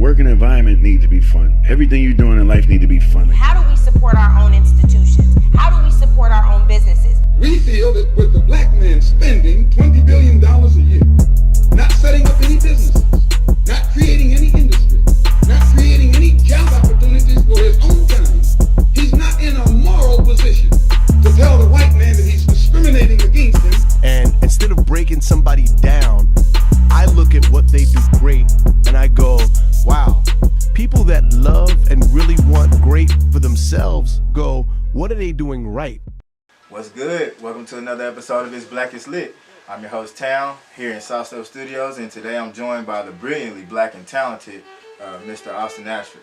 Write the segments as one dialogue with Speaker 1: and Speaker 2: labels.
Speaker 1: working environment needs to be fun. Everything you're doing in life needs to be fun.
Speaker 2: How do we support our own institutions? How do we support our own businesses?
Speaker 3: We feel that with the black man spending $20 billion a year, not setting up any businesses, not creating any industry, not creating any job opportunities for his own kind, he's not in a moral position to tell the white man that he's discriminating against him.
Speaker 4: And instead of breaking somebody down, I look at what they do great and I go, wow, people that love and really want great for themselves go, what are they doing right?
Speaker 5: What's good? Welcome to another episode of It's Black It's Lit. I'm your host, Town, here in South Step Studios, and today I'm joined by the brilliantly black and talented Mr. Austin Ashford.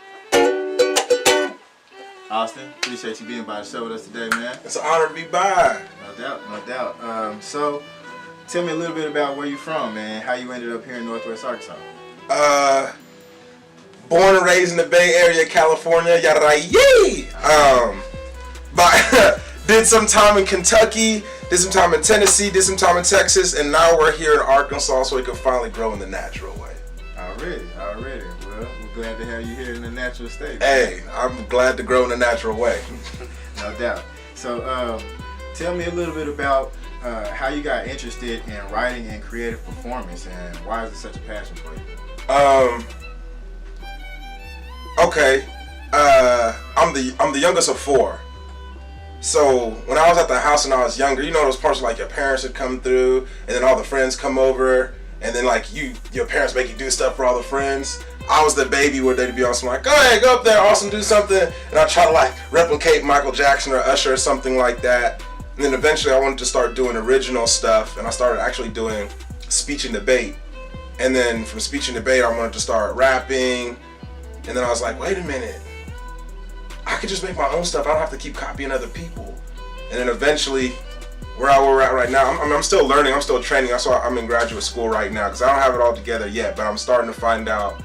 Speaker 5: Austin, appreciate you being by the show with us today, man.
Speaker 6: It's an honor to be by.
Speaker 5: No doubt. So, tell me a little bit about where you're from, man. How you ended up here in Northwest Arkansas.
Speaker 6: Born and raised in the Bay Area, California. Yada yay! But did some time in Kentucky, did some time in Tennessee, did some time in Texas, and now we're here in Arkansas so we can finally grow in the natural way.
Speaker 5: Already. Well, we're glad to have you here in the natural state.
Speaker 6: Hey, I'm glad to grow in the natural way.
Speaker 5: No doubt. So, tell me a little bit about how you got interested in writing and creative performance, and why is it such a passion for you?
Speaker 6: Okay. I'm the youngest of four. So when I was at the house when I was younger, you know those parts where like your parents would come through and then all the friends come over and then like your parents make you do stuff for all the friends. I was the baby where they'd be on some like, go ahead, go up there, Austin, do something. And I try to like replicate Michael Jackson or Usher or something like that. And then eventually I wanted to start doing original stuff, and I started actually doing speech and debate. And then from speech and debate, I wanted to start rapping. And then I was like, wait a minute. I could just make my own stuff. I don't have to keep copying other people. And then eventually, where we're at right now, I'm still learning. I'm still training. I'm in graduate school right now because I don't have it all together yet. But I'm starting to find out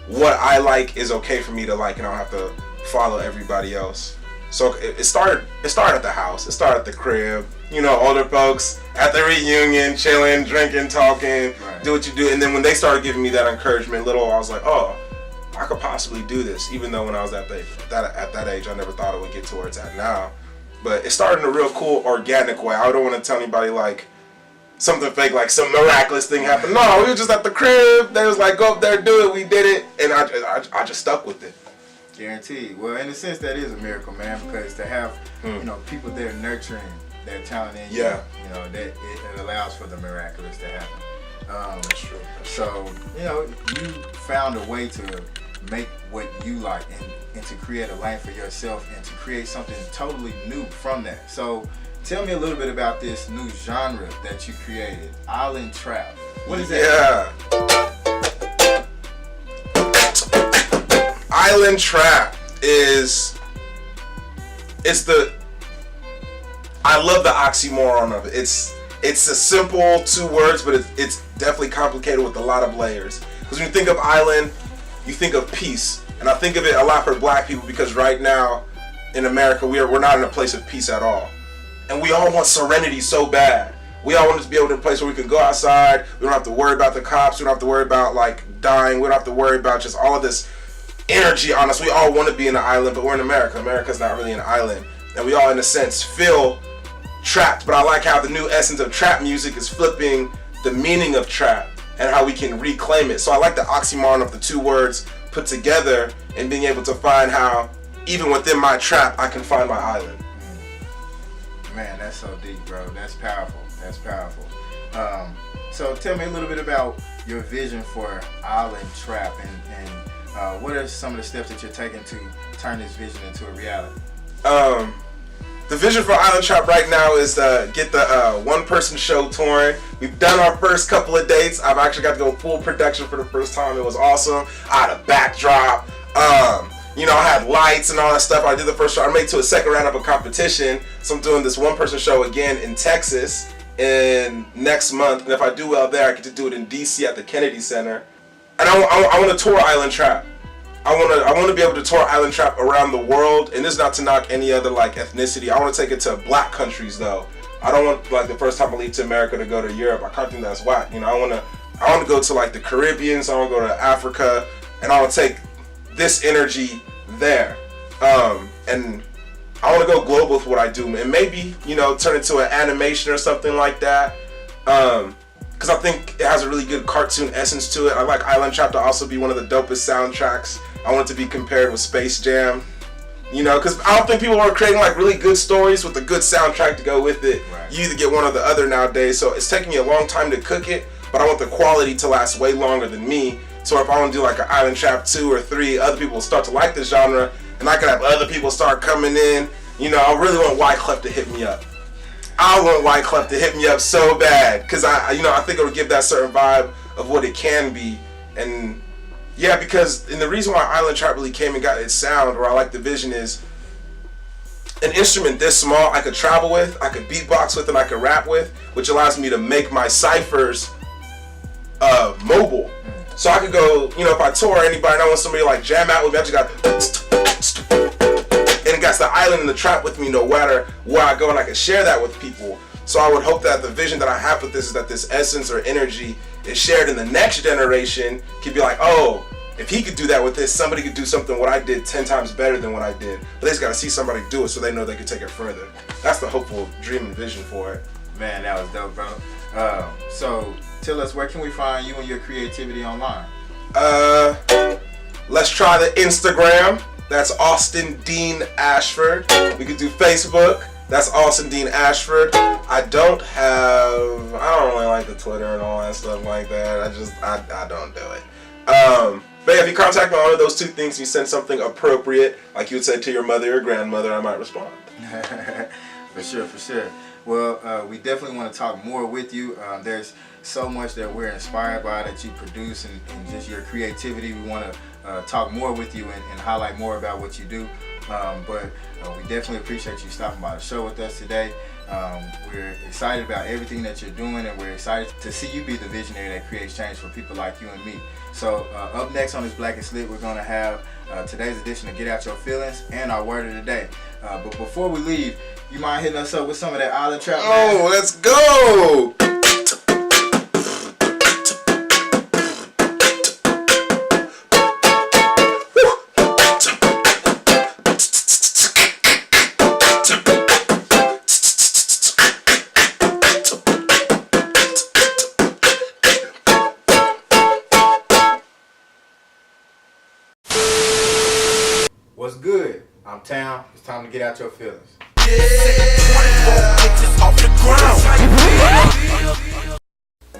Speaker 6: what I like is okay for me to like, and I don't have to follow everybody else. So it started at the house. It started at the crib. You know, older folks at the reunion, chilling, drinking, talking, right. Do what you do. And then when they started giving me that encouragement, I was like, oh, I could possibly do this, even though when I was at that age, I never thought it would get to where it's at now. But it started in a real cool, organic way. I don't want to tell anybody like something fake, like some miraculous thing happened. No, we were just at the crib. They was like, go up there, do it. We did it, and I just stuck with it.
Speaker 5: Guaranteed. Well, in a sense, that is a miracle, man, because to have people there nurturing that talent in you, that it allows for the miraculous to happen.
Speaker 6: That's true.
Speaker 5: So, you found a way to make what you like and to create a lane for yourself and to create something totally new from that. So, tell me a little bit about this new genre that you created, Island Trap. What is that?
Speaker 6: Yeah. Island Trap I love the oxymoron of it. It's a simple two words, but it's definitely complicated with a lot of layers. Because when you think of island, you think of peace. And I think of it a lot for black people because right now in America, we're not in a place of peace at all. And we all want serenity so bad. We all want to be able to be a place where we can go outside. We don't have to worry about the cops. We don't have to worry about like dying. We don't have to worry about just all of this energy on us. We all want to be in an island, but we're in America. America's not really an island. And we all, in a sense, feel trapped. But I like how the new essence of trap music is flipping the meaning of trap and how we can reclaim it. So I like the oxymoron of the two words put together and being able to find how even within my trap I can find my island.
Speaker 5: Man, that's so deep, bro. That's powerful. So tell me a little bit about your vision for Island Trap and what are some of the steps that you're taking to turn this vision into a reality?
Speaker 6: The vision for Island Trap right now is to get the one-person show touring. We've done our first couple of dates. I've actually got to go full production for the first time. It was awesome. I had a backdrop. I had lights and all that stuff. I did the first show. I made it to a second round of a competition. So I'm doing this one-person show again in Texas in next month. And if I do well there, I get to do it in DC at the Kennedy Center. And I want to tour Island Trap. I want to be able to tour Island Trap around the world, and this is not to knock any other like ethnicity. I want to take it to black countries though. I don't want like the first time I leave to America to go to Europe. I can't think that's whack. I want to go to like the Caribbean. So I want to go to Africa, and I want to take this energy there. And I want to go global with what I do, and maybe, turn into an animation or something like that. Because I think it has a really good cartoon essence to it. I like Island Trap to also be one of the dopest soundtracks. I want it to be compared with Space Jam. Because I don't think people are creating like really good stories with a good soundtrack to go with it. Right. You either get one or the other nowadays. So it's taking me a long time to cook it, but I want the quality to last way longer than me. So if I want to do like an Island Trap 2 or 3, other people will start to like the genre, and I can have other people start coming in. I really want Wyclef to hit me up. I want Wyclef to hit me up so bad, because I think it would give that certain vibe of what it can be. And yeah, and the reason why Island Trap really came and got its sound, or I like the vision, is an instrument this small I could travel with, I could beatbox with, and I could rap with, which allows me to make my ciphers mobile. So I could go, if I tour anybody and I want somebody to like jam out with me, I just got, and it got the island and the trap with me no matter where I go, and I can share that with people. So I would hope that the vision that I have with this is that this essence or energy is shared in the next generation. Could be like, oh, if he could do that with this, somebody could do something what I did 10 times better than what I did. But they just gotta see somebody do it so they know they can take it further. That's the hopeful dream and vision for it.
Speaker 5: Man, that was dope, bro. So tell us, where can we find you and your creativity online?
Speaker 6: Let's try the Instagram. That's Austin Dean Ashford. We could do Facebook. That's Austin Dean Ashford. I don't really like the Twitter and all that stuff like that. I don't do it. But yeah, if you contact me on one of those two things and you send something appropriate, like you would say to your mother or grandmother, I might respond.
Speaker 5: For sure. Well, we definitely want to talk more with you. There's so much that we're inspired by that you produce, and just your creativity. We want to talk more with you and highlight more about what you do. But we definitely appreciate you stopping by the show with us today. We're excited about everything that you're doing, and we're excited to see you be the visionary that creates change for people like you and me. So up next on this Black and Slit, we're going to have today's edition of Get Out Your Feelings and our word of the day. But before we leave, you mind hitting us up with some of that Island Trap?
Speaker 6: Oh, let's go!
Speaker 5: What's good? I'm Town. It's time to get out your feelings.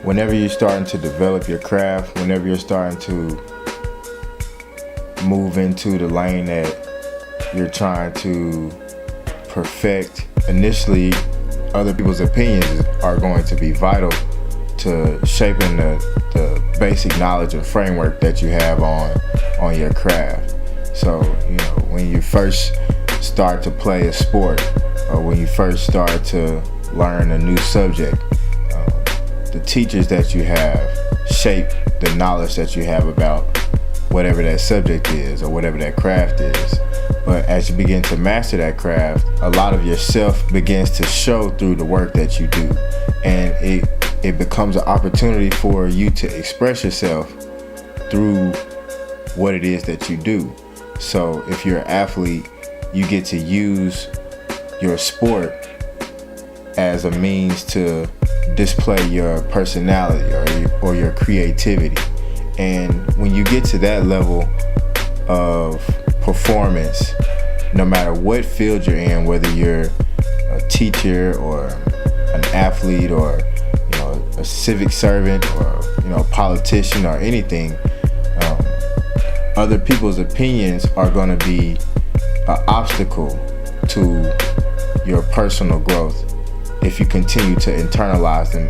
Speaker 5: Whenever you're starting to develop your craft, whenever you're starting to move into the lane that you're trying to perfect, initially other people's opinions are going to be vital to shaping the basic knowledge and framework that you have on your craft. So, when you first start to play a sport, or when you first start to learn a new subject, the teachers that you have shape the knowledge that you have about whatever that subject is or whatever that craft is. But as you begin to master that craft, a lot of yourself begins to show through the work that you do. And it becomes an opportunity for you to express yourself through what it is that you do. So if you're an athlete, you get to use your sport as a means to display your personality or your creativity. And when you get to that level of performance, no matter what field you're in, whether you're a teacher or an athlete or a civic servant or a politician or anything, other people's opinions are going to be an obstacle to your personal growth if you continue to internalize them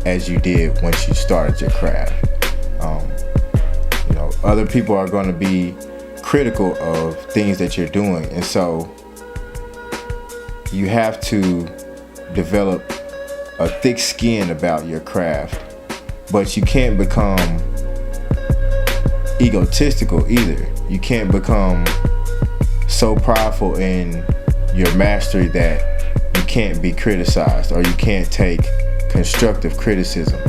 Speaker 5: as you did once you started your craft. Other people are going to be critical of things that you're doing, and so you have to develop a thick skin about your craft, but you can't become egotistical either. You can't become so prideful in your mastery that you can't be criticized or you can't take constructive criticism,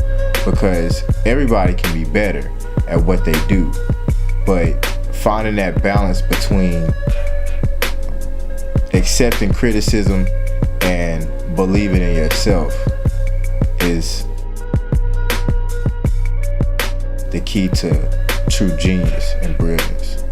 Speaker 5: because everybody can be better at what they do. But finding that balance between accepting criticism and believing in yourself is the key to true genius and brilliance.